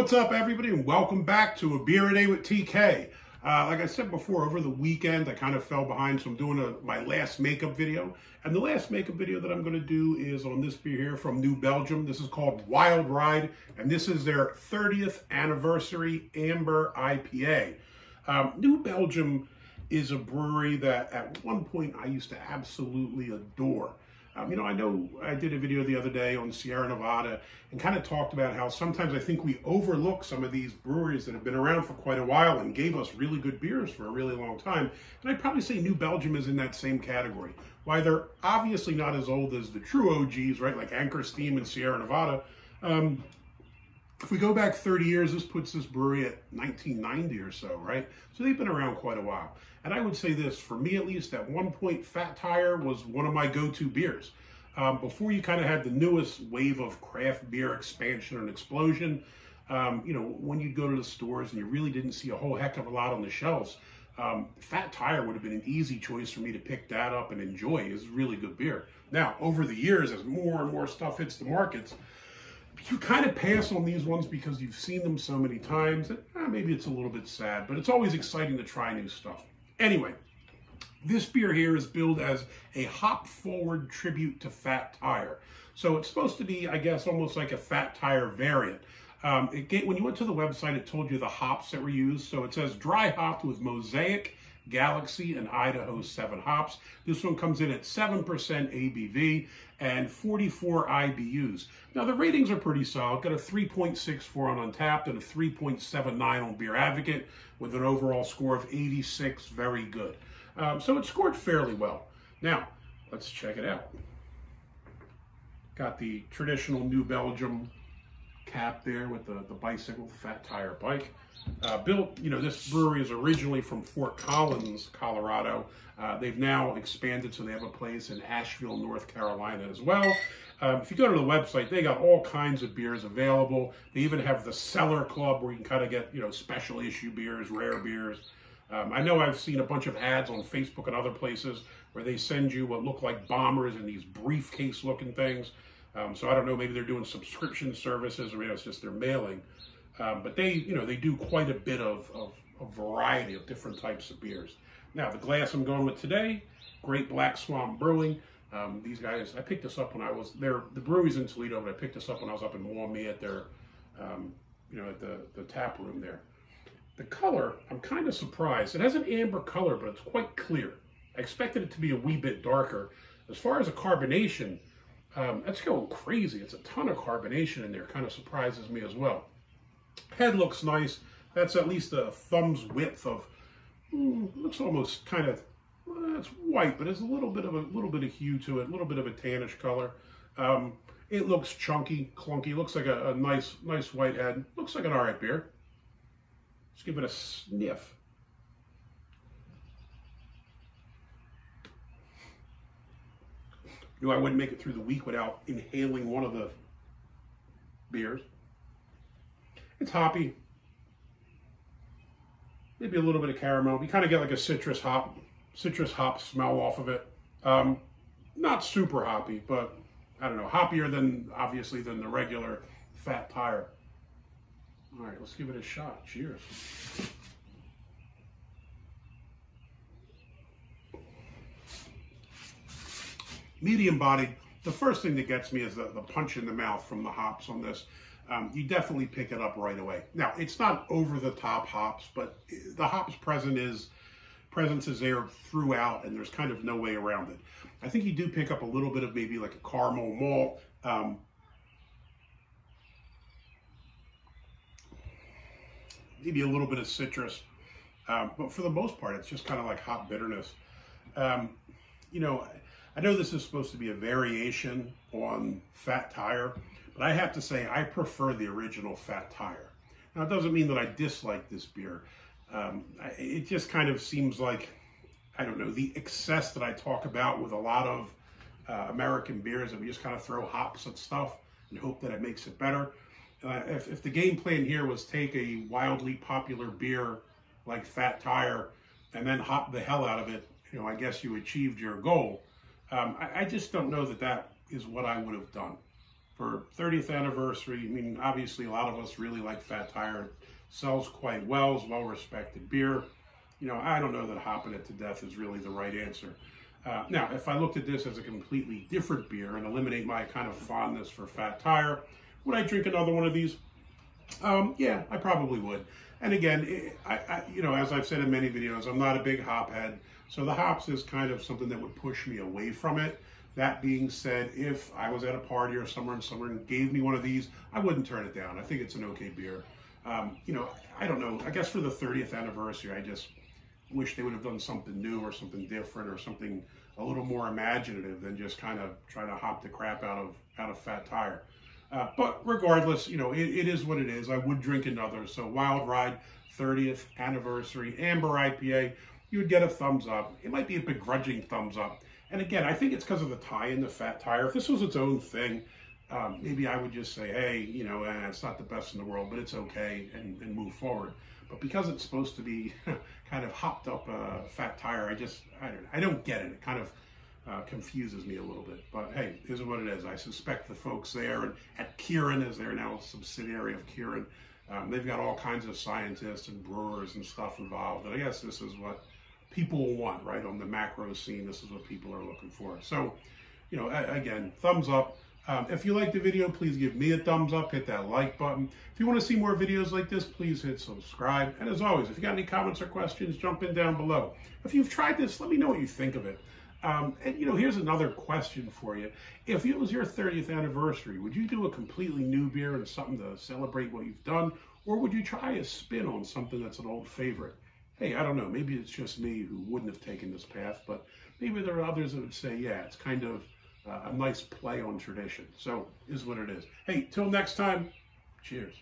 What's up, everybody, and welcome back to A Beer a Day with TK. Like I said before, over the weekend, I kind of fell behind, so I'm doing my last makeup video. And the last makeup video that I'm going to do is on this beer here from New Belgium. This is called Wild Ride, and this is their 30th Anniversary Amber IPA. New Belgium is a brewery that at one point I used to absolutely adore. I know I did a video the other day on Sierra Nevada and kind of talked about how sometimes I think we overlook some of these breweries that have been around for quite a while and gave us really good beers for a really long time. And I'd probably say New Belgium is in that same category. While they're obviously not as old as the true OGs, right, like Anchor Steam and Sierra Nevada, if we go back 30 years, this puts this brewery at 1990 or so, right? So they've been around quite a while. And I would say this, for me at least, at one point, Fat Tire was one of my go-to beers. Before you kind of had the newest wave of craft beer expansion and explosion, when you'd go to the stores and you really didn't see a whole heck of a lot on the shelves, Fat Tire would have been an easy choice for me to pick that up and enjoy. It's really good beer. Now, over the years, as more and more stuff hits the markets, you kind of pass on these ones because you've seen them so many times that maybe it's a little bit sad, but it's always exciting to try new stuff. Anyway, this beer here is billed as a hop-forward tribute to Fat Tire. So it's supposed to be, I guess, almost like a Fat Tire variant. When you went to the website, it told you the hops that were used. So it says dry hopped with Mosaic Galaxy and Idaho 7 hops. This one comes in at 7% ABV and 44 IBUs. Now the ratings are pretty solid. Got a 3.64 on Untapped and a 3.79 on Beer Advocate with an overall score of 86. Very good. So it scored fairly well. Now let's check it out. Got the traditional New Belgium cap there with the bicycle, the Fat Tire bike. This brewery is originally from Fort Collins, Colorado. They've now expanded, so they have a place in Asheville, North Carolina as well. If you go to the website, they got all kinds of beers available. They even have the Cellar Club where you can kind of get, special issue beers, rare beers. I know I've seen a bunch of ads on Facebook and other places where they send you what look like bombers in these briefcase-looking things. So I don't know, maybe they're doing subscription services or maybe it's just their mailing. But they do quite a bit of a variety of different types of beers. Now, the glass I'm going with today, Great Black Swan Brewing. These guys, I picked this up when I was there. The brewery's in Toledo, but I picked this up when I was up in Maumee at their, at the tap room there. The color, I'm kind of surprised. It has an amber color, but it's quite clear. I expected it to be a wee bit darker. As far as a carbonation, that's going crazy. It's a ton of carbonation in there. Kind of surprises me as well. Head looks nice. That's at least a thumb's width of. Looks almost kind of. It's white, but it's a little bit of hue to it. A little bit of a tannish color. It looks chunky, clunky. Looks like a nice white head. Looks like an alright beer. Let's give it a sniff. I wouldn't make it through the week without inhaling one of the beers. It's hoppy. Maybe a little bit of caramel. You kind of get like a citrus hop smell off of it. Not super hoppy, but I don't know, hoppier than the regular Fat Tire. All right, let's give it a shot. Cheers. Medium bodied. The first thing that gets me is the punch in the mouth from the hops on this. You definitely pick it up right away. Now, it's not over-the-top hops, but the hops presence is there throughout, and there's kind of no way around it. I think you do pick up a little bit of maybe like a caramel malt. Maybe a little bit of citrus. But for the most part, it's just kind of like hop bitterness. I know this is supposed to be a variation on Fat Tire, but I have to say I prefer the original Fat Tire. Now, it doesn't mean that I dislike this beer. It just kind of seems like, I don't know, the excess that I talk about with a lot of American beers, that we just kind of throw hops at stuff and hope that it makes it better. If the game plan here was take a wildly popular beer like Fat Tire and then hop the hell out of it, I guess you achieved your goal. I just don't know that is what I would have done. for 30th anniversary. I mean, obviously a lot of us really like Fat Tire. It sells quite well, it's well-respected beer. You know, I don't know that hopping it to death is really the right answer. Now, if I looked at this as a completely different beer and eliminate my kind of fondness for Fat Tire, would I drink another one of these? Yeah, I probably would. And again, you know, as I've said in many videos, I'm not a big hop head, so the hops is kind of something that would push me away from it. That being said, if I was at a party or somewhere and someone gave me one of these, I wouldn't turn it down. I think it's an okay beer. You know, I don't know. I guess for the 30th anniversary, I just wish they would have done something new or something different or something a little more imaginative than just kind of trying to hop the crap out of Fat Tire. But regardless, you know, it is what it is. I would drink another. So Wild Ride 30th Anniversary Amber IPA, you would get a thumbs up. It might be a begrudging thumbs up. And again, I think it's because of the tie-in to Fat Tire. If this was its own thing, maybe I would just say, hey, you know, it's not the best in the world, but it's okay, and move forward. But because it's supposed to be kind of hopped up Fat Tire, I don't get it. It kind of confuses me a little bit. But hey, this is what it is. I suspect the folks there and at Kirin, as they're now a subsidiary of Kirin, they've got all kinds of scientists and brewers and stuff involved. And I guess this is what people want, right? On the macro scene, this is what people are looking for. So, you know, again, thumbs up. If you like the video, please give me a thumbs up, hit that like button. If you want to see more videos like this, please hit subscribe. And as always, if you got any comments or questions, jump in down below. If you've tried this, let me know what you think of it. And, you know, here's another question for you. If it was your 30th anniversary, would you do a completely new beer and something to celebrate what you've done? Or would you try a spin on something that's an old favorite? Hey, I don't know, maybe it's just me who wouldn't have taken this path, but maybe there are others that would say, yeah, it's kind of a nice play on tradition. So, is what it is. Hey, till next time, cheers.